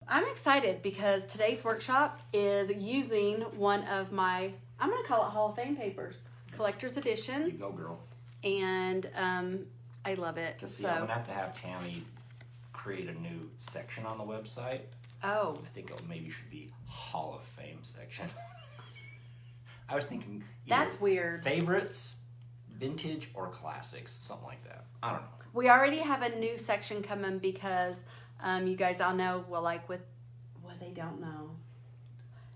I'm excited because today's workshop is using one of my, I'm going to call it Hall of Fame papers, collector's edition. You go, girl. And I love it. See, I'm gonna have to have Tammy create a new section on the website. Oh. I think it maybe should be Hall of Fame section. I was thinking that's weird. Favorites, vintage, or classics, something like that. I don't know. We already have a new section coming because you guys all know, well, like with, well, they don't know.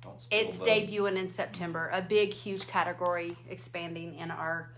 Don't spill it's debuting in September. A big, huge category expanding in our,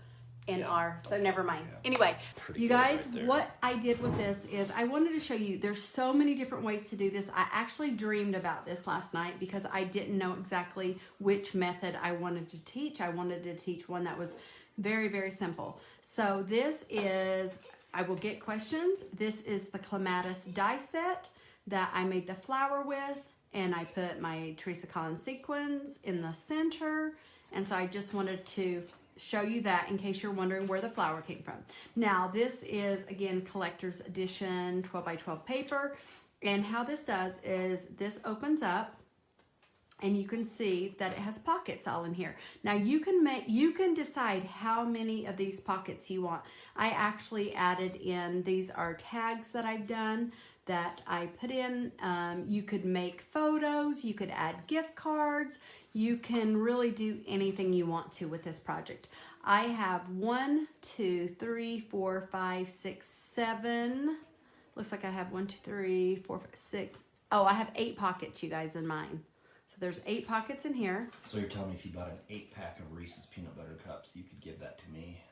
so never mind. Yeah. Anyway, you guys, right, what I did with this is I wanted to show you, there's so many different ways to do this. I actually dreamed about this last night because I didn't know exactly which method I wanted to teach. I wanted to teach one that was very, very simple. So this is, I will get questions. This is the clematis die set that I made the flower with, and I put my Teresa Collins sequins in the center. And so I just wanted to show you that in case you're wondering where the flower came from. Now this is, again, collector's edition 12 by 12 paper. And how this does is this opens up and you can see that it has pockets all in here. Now you can decide how many of these pockets you want. I actually added in, these are tags that I've done that I put in. You could make photos, you could add gift cards, you can really do anything you want to with this project. I have 1, 2, 3, 4, 5, 6, 7. Looks like I have 1, 2, 3, 4, 5, 6. Oh, I have 8 pockets, you guys, in mine. So there's 8 pockets in here. So you're telling me if you bought an 8-pack of Reese's peanut butter cups, you could give that to me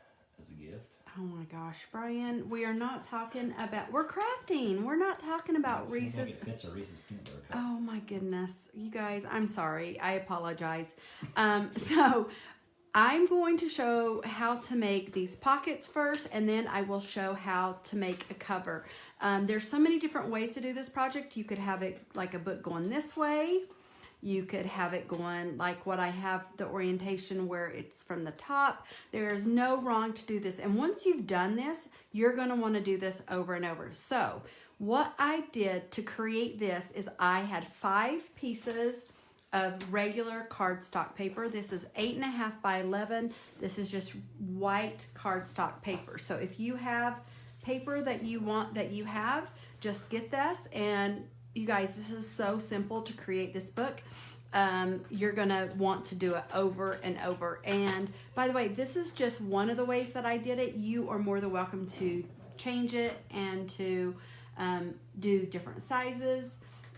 as a gift? Oh my gosh, Brian, we are not talking about, we're crafting. We're not talking about Reese's. Like it fits a Reese's peanut butter cup. Oh my goodness. You guys, I'm sorry. I apologize. So I'm going to show how to make these pockets first, and then I will show how to make a cover. There's so many different ways to do this project. You could have it like a book going this way. You could have it going like what I have, the orientation where it's from the top. There's no wrong to do this. And once you've done this, you're gonna wanna do this over and over. So what I did to create this is I had 5 pieces of regular cardstock paper. This is 8.5 by 11. This is just white cardstock paper. So if you have paper that you want, that you have, just get this. And you guys, this is so simple to create this book. You're gonna want to do it over and over. And by the way, this is just one of the ways that I did it. You are more than welcome to change it and to do different sizes.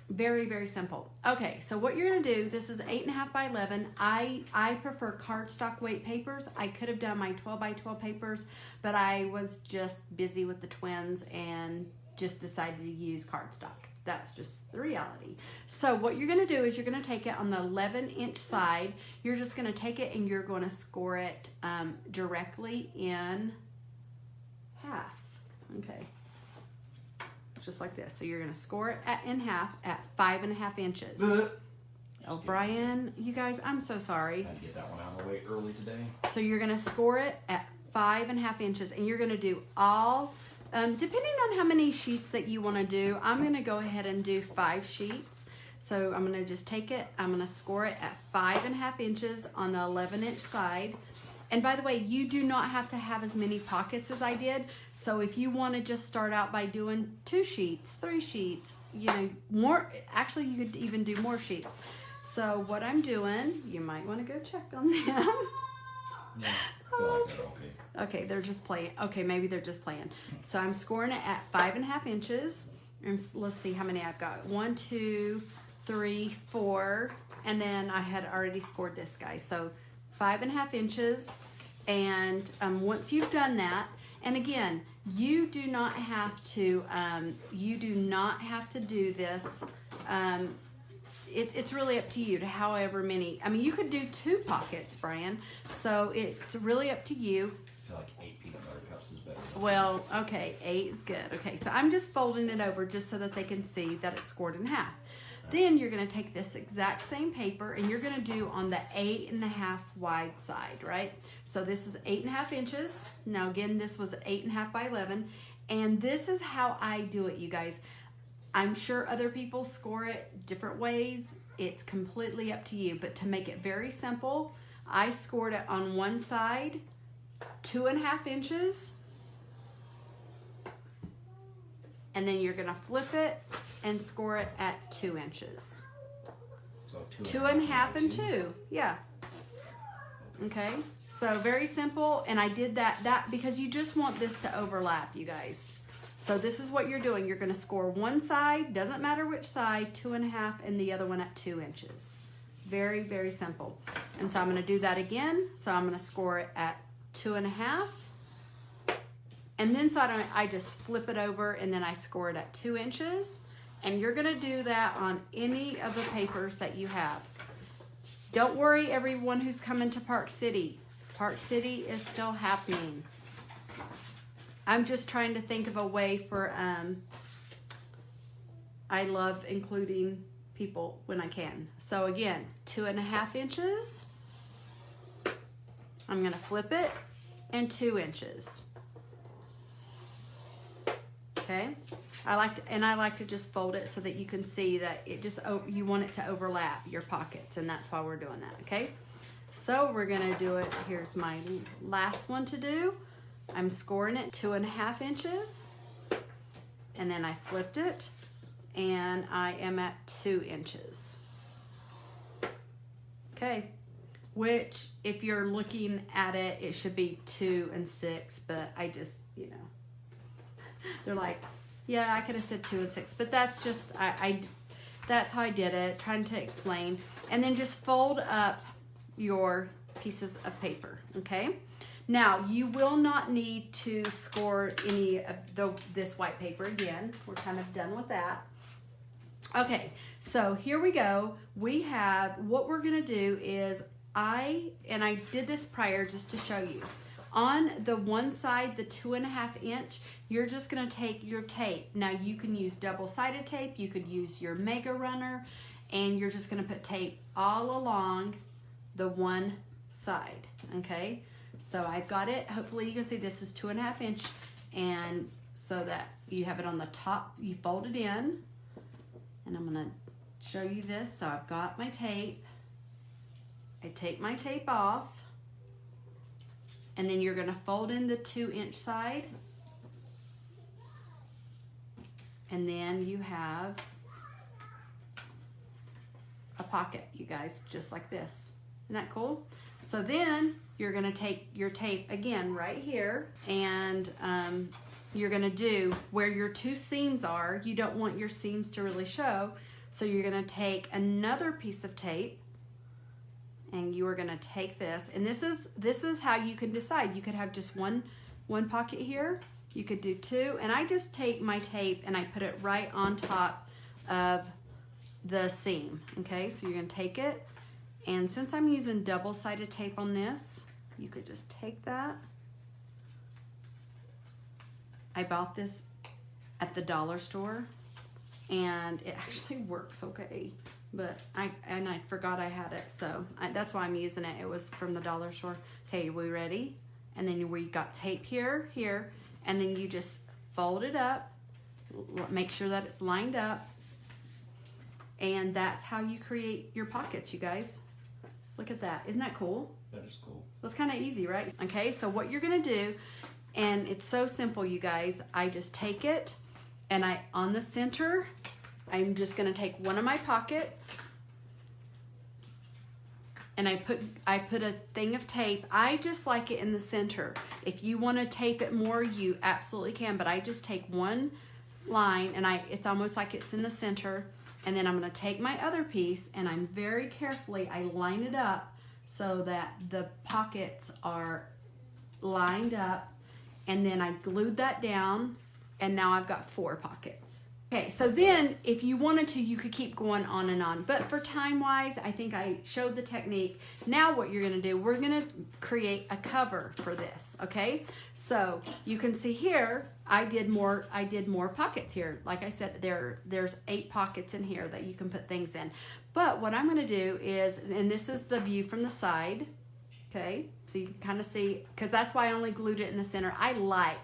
Very, very simple. Okay, so what you're gonna do, this is 8.5 by 11. I prefer cardstock weight papers. I could have done my 12 by 12 papers, but I was just busy with the twins and just decided to use cardstock. That's just the reality. So what you're gonna do is you're gonna take it on the 11-inch side. You're just gonna take it and you're gonna score it directly in half. Okay, just like this. So you're gonna score it in half at 5.5 inches. Oh, Brian, you guys, I'm so sorry. I had to get that one out of the way early today. So you're gonna score it at 5.5 inches, and you're gonna do all, depending on how many sheets that you want to do, I'm going to go ahead and do 5 sheets. So I'm going to just take it, I'm going to score it at 5.5 inches on the 11-inch side. And by the way, you do not have to have as many pockets as I did. So if you want to just start out by doing 2 sheets, 3 sheets, you know, more, actually you could even do more sheets. So what I'm doing, you might want to go check on them. Yeah, I feel like they're okay. Okay, they're just playing. Okay, maybe they're just playing. So I'm scoring it at 5.5 inches. And let's see how many I've got. 1, 2, 3, 4. And then I had already scored this guy. So 5.5 inches. And once you've done that, and again, you do not have to do this. It's really up to you to however many. I mean, you could do 2 pockets, Brian. So it's really up to you. I feel like 8 peanut butter cups is better. Well, okay, 8 is good. Okay, so I'm just folding it over just so that they can see that it's scored in half. Then you're gonna take this exact same paper and you're gonna do on the 8.5 wide side, right? So this is 8.5 inches. Now again, this was 8.5 by 11. And this is how I do it, you guys. I'm sure other people score it different ways. It's completely up to you, but to make it very simple, I scored it on one side 2.5 inches, and then you're gonna flip it and score it at 2 inches. So 2.5 and 2, yeah. Okay, so very simple, and I did that because you just want this to overlap, you guys. So this is what you're doing. You're gonna score one side, doesn't matter which side, 2.5, and the other one at 2 inches. Very, very simple. And so I'm gonna do that again. So I'm gonna score it at 2.5. And then so I just flip it over and then I score it at 2 inches. And you're gonna do that on any of the papers that you have. Don't worry, everyone who's coming to Park City. Park City is still happening. I'm just trying to think of a way for, I love including people when I can. So again, 2.5 inches. I'm gonna flip it and 2 inches. Okay, I like to just fold it so that you can see that it just, you want it to overlap your pockets, and that's why we're doing that. Okay, so we're gonna do it. Here's my last one to do. I'm scoring it 2.5 inches, and then I flipped it, and I am at 2 inches. Okay, which if you're looking at it, it should be 2 and 6, but I just, you know, they're like, yeah, I could have said 2 and 6, but that's just, that's how I did it, trying to explain. And then just fold up your pieces of paper, okay? Now, you will not need to score any of this white paper again. We're kind of done with that. Okay, so here we go. We have, what we're gonna do is, I did this prior just to show you. On the one side, the 2.5 inch, you're just gonna take your tape. Now you can use double-sided tape, you could use your Mega Runner, and you're just gonna put tape all along the one side, okay? So I've got it, hopefully you can see this is 2.5 inch, and so that you have it on the top, you fold it in, and I'm gonna show you this. So I've got my tape, I take my tape off, and then you're gonna fold in the 2 inch side, and then you have a pocket, you guys, just like this. Isn't that cool? So then you're gonna take your tape again right here, and you're gonna do where your 2 seams are. You don't want your seams to really show, so you're gonna take another piece of tape, and you are gonna take this, and this is how you can decide. You could have just one pocket here, you could do 2, and I just take my tape and I put it right on top of the seam. Okay, so you're gonna take it, and since I'm using double-sided tape on this, you could just take that. I bought this at the dollar store, and it actually works okay, but I forgot I had it, so that's why I'm using it. It was from the dollar store. Okay, are we ready? And then we got tape here, and then you just fold it up, make sure that it's lined up, and that's how you create your pockets, you guys. Look at that. Isn't that cool? That is cool. That's kind of easy, right? Okay, so what you're gonna do, and it's so simple, you guys, I just take it, and on the center, I'm just gonna take one of my pockets, and I put a thing of tape. I just like it in the center. If you wanna tape it more, you absolutely can, but I just take one line, and it's almost like it's in the center, and then I'm gonna take my other piece, and I'm very carefully, I line it up so that the pockets are lined up, and then I glued that down, and now I've got 4 pockets. Okay, so then if you wanted to, you could keep going on and on, but for time-wise, I think I showed the technique. Now what you're gonna do, we're gonna create a cover for this, okay? So you can see here, I did more pockets here. Like I said, there's 8 pockets in here that you can put things in. But what I'm gonna do is, and this is the view from the side, okay? So you can kind of see, because that's why I only glued it in the center. I like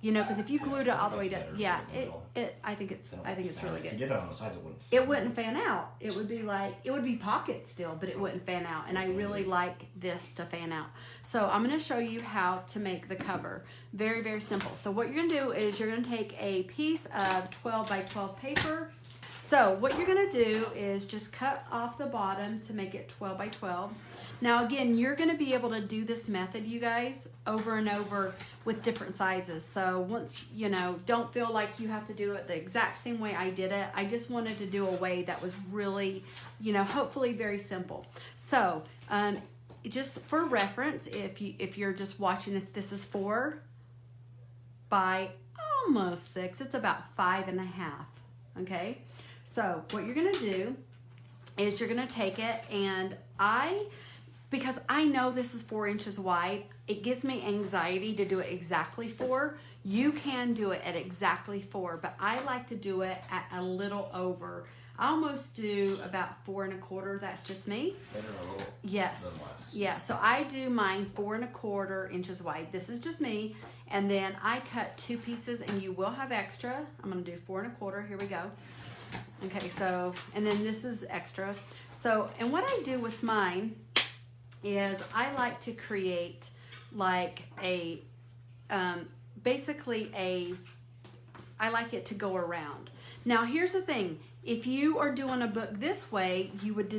You know, because if you glued it all the way down, That's yeah, better in the middle. I think it's really If you good. did it on the sides, it wouldn't. It wouldn't fan out. It would be like, it would be pockets still, but it wouldn't fan out. And I really like this to fan out. So I'm going to show you how to make the cover. Very, very simple. So what you're going to do is you're going to take a piece of 12 by 12 paper. So what you're going to do is just cut off the bottom to make it 12 by 12. Now again, you're going to be able to do this method, you guys, over and over with different sizes. So once, you know, don't feel like you have to do it the exact same way I did it. I just wanted to do a way that was really, you know, hopefully very simple. So just for reference, if you're just watching this is 4 by almost 6. It's about 5.5. Okay. So what you're going to do is you're going to take it, and because I know this is 4 inches wide, it gives me anxiety to do it exactly 4. You can do it at exactly 4, but I like to do it at a little over. I almost do about 4 1/4. That's just me. Better a little Yes. than less. Yeah. So I do mine 4 1/4 inches wide. This is just me. And then I cut 2 pieces, and you will have extra. I'm going to do 4 1/4. Here we go. Okay. So, and then this is extra. So, and what I do with mine is I like to create like a, basically I like it to go around. Now here's the thing. If you are doing a book this way, you would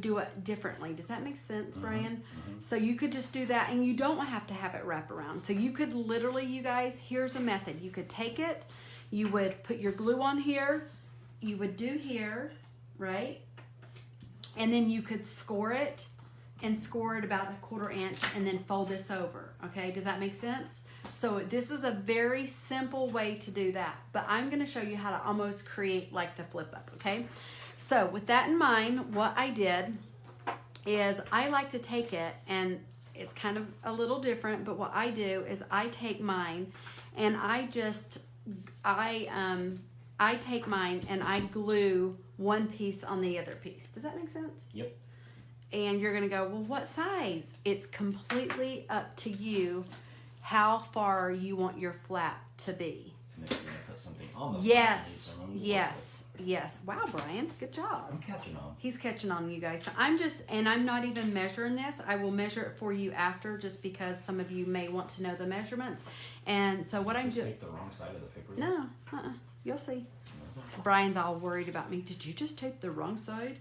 do it differently. Does that make sense, Brian? Mm-hmm. So you could just do that, and you don't have to have it wrap around. So you could literally, you guys, here's a method. You could take it, you would put your glue on here, you would do here, right? And then you could score it about 1/4 inch, and then fold this over. Okay, does that make sense? So this is a very simple way to do that, but I'm going to show you how to almost create like the flip up. Okay, so with that in mind, what I did is I like to take it, and it's kind of a little different, but what I do is I take mine and I take mine and I glue one piece on the other piece. Does that make sense? Yep. And you're going to go, well, what size? It's completely up to you how far you want your flap to be. And if you're going to put something on the flap, Yes, you need some yes, yes. Wow, Brian, good job. I'm catching on. He's catching on, you guys. So I'm not even measuring this. I will measure it for you after, just because some of you may want to know the measurements. And so what I'm Just doing... take the wrong side of the paper. No, you'll see. Brian's all worried about me. Did you just tape the wrong side?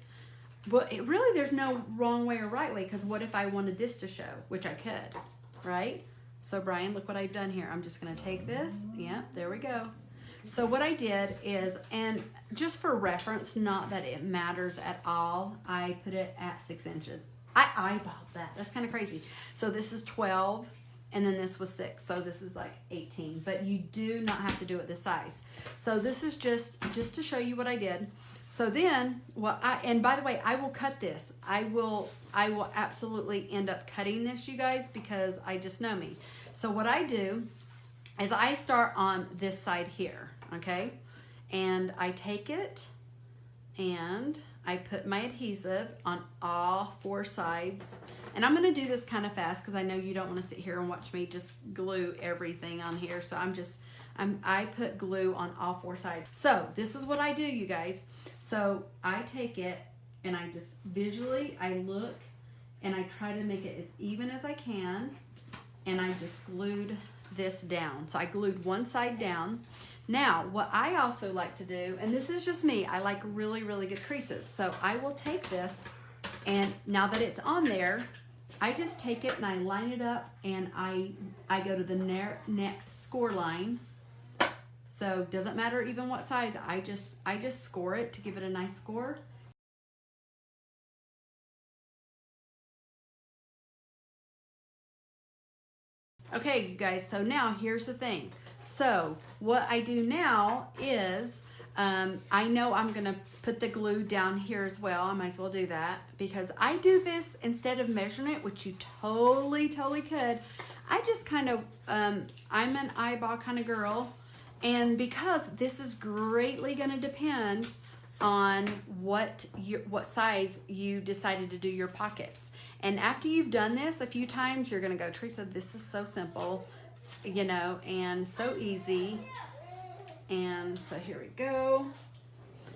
Well, really, there's no wrong way or right way, because what if I wanted this to show, which I could, right? So, Brian, look what I've done here. I'm just going to take this. Yeah, there we go. So what I did is, and just for reference, not that it matters at all, I put it at 6 inches. I eyeballed that. That's kind of crazy. So this is 12, and then this was 6. So this is like 18. But you do not have to do it this size. So this is just to show you what I did. So then, and by the way, I will cut this. I will absolutely end up cutting this, you guys, because I just know me. So what I do is I start on this side here, okay? And I take it and I put my adhesive on all 4 sides. And I'm gonna do this kind of fast because I know you don't want to sit here and watch me just glue everything on here. So I put glue on all 4 sides. So this is what I do, you guys. So I take it and I just visually, I look and I try to make it as even as I can. And I just glued this down. So I glued one side down. Now, what I also like to do, and this is just me, I like really, really good creases. So I will take this, and now that it's on there, I just take it and I line it up, and I go to the next score line. So doesn't matter even what size, I just score it to give it a nice score. Okay, you guys, so now here's the thing. So what I do now is, I know I'm gonna put the glue down here as well. I might as well do that because I do this instead of measuring it, which you totally could. I just kind of, I'm an eyeball kind of girl. And because this is greatly gonna depend on what size you decided to do your pockets. And after you've done this a few times, you're gonna go, Teresa, this is so simple. you know, and so easy. And so here we go.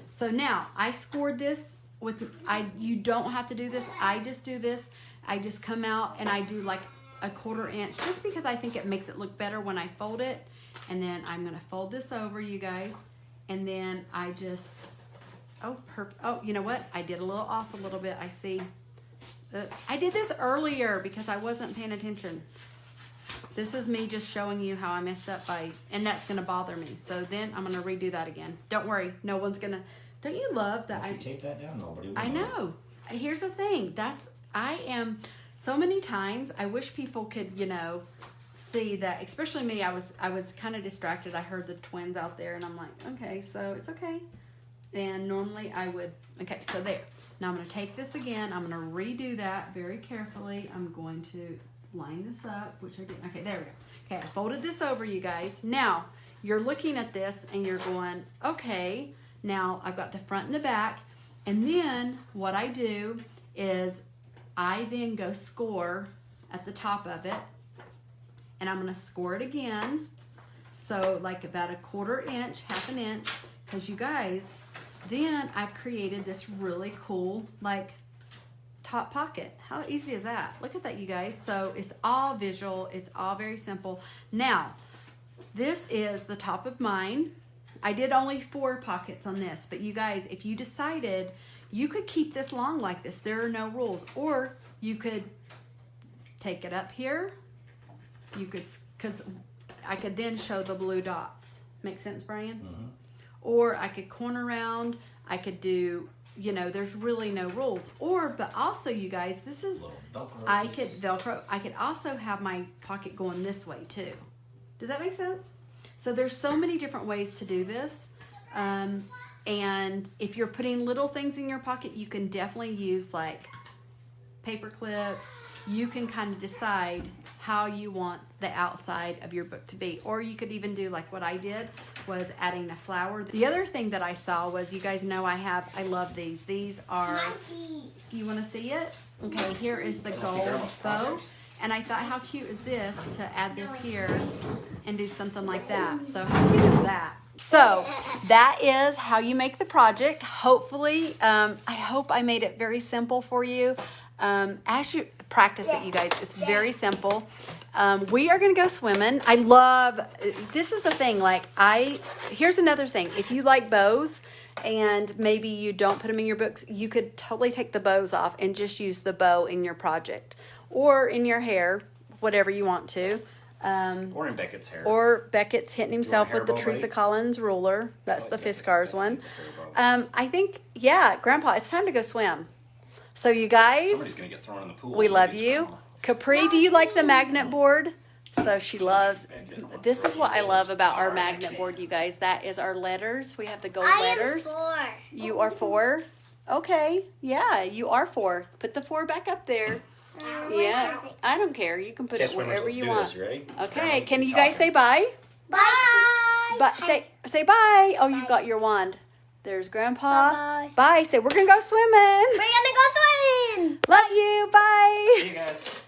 So now I scored this with, you don't have to do this. I just do this. I just come out and I do like a 1/4 inch just because I think it makes it look better when I fold it. And then I'm going to fold this over, you guys. And then I just, oh, you know what? I did a little off a little bit. I see. I did this earlier because I wasn't paying attention. This is me just showing you how I messed up and that's going to bother me. So then I'm going to redo that again. Don't worry. No one's going to, don't you love that? If you tape that down, nobody will I know. Here's the thing. I am, so many times, I wish people could, you know, see that, especially me, I was kind of distracted. I heard the twins out there and I'm like, okay, so it's okay. And normally I would, okay, so there. Now I'm going to take this again. I'm going to redo that very carefully. I'm going to line this up, which I did. Okay, there we go. Okay, I folded this over, you guys. Now, you're looking at this and you're going, okay, now I've got the front and the back. And then what I do is I then go score at the top of it. And I'm going to score it again. So like about a 1/4 inch, 1/2 inch. Because you guys, then I've created this really cool like top pocket. How easy is that? Look at that, you guys. So it's all visual. It's all very simple. Now, this is the top of mine. I did only 4 pockets on this, but you guys, if you decided, you could keep this long like this. There are no rules. Or you could take it up here. You could, because I could then show the blue dots. Make sense, Brian? Mm-hmm. Or I could corner around. I could do, you know, there's really no rules. But also, you guys, this is, I could Velcro. I could also have my pocket going this way too. Does that make sense? So there's so many different ways to do this. And if you're putting little things in your pocket, you can definitely use like paper clips. You can kind of decide how you want the outside of your book to be. Or you could even do like what I did, was adding a flower. The other thing that I saw was, you guys know I love these. These are, you want to see it? Okay, here is the gold bow. And I thought, how cute is this to add this here and do something like that? So how cute is that? So that is how you make the project. Hopefully, I hope I made it very simple for you. As you practice it, you guys, it's very simple. We are going to go swimming. I love, this is the thing, like here's another thing. If you like bows and maybe you don't put them in your books, you could totally take the bows off and just use the bow in your project or in your hair, whatever you want to. Or in Beckett's hair. Or Beckett's hitting himself with the Teresa Collins ruler. That's the Fiskars one. I think, yeah, Grandpa, it's time to go swim. So you guys, somebody's gonna get thrown in the pool. We love you. Capri, do you like the magnet board? So she loves, this is what I love about our magnet board, you guys. That is our letters. We have the gold letters. I am 4. You are 4? Okay, yeah, you are 4. Put the 4 back up there. Yeah, I don't care. You can put it wherever you want. This, ready? Okay, can you guys say bye? Bye. But say bye. Oh, you got your wand. There's Grandpa. Bye. Bye. Say, we're going to go swimming. We're gonna go swimming. Love you. Bye. See you guys.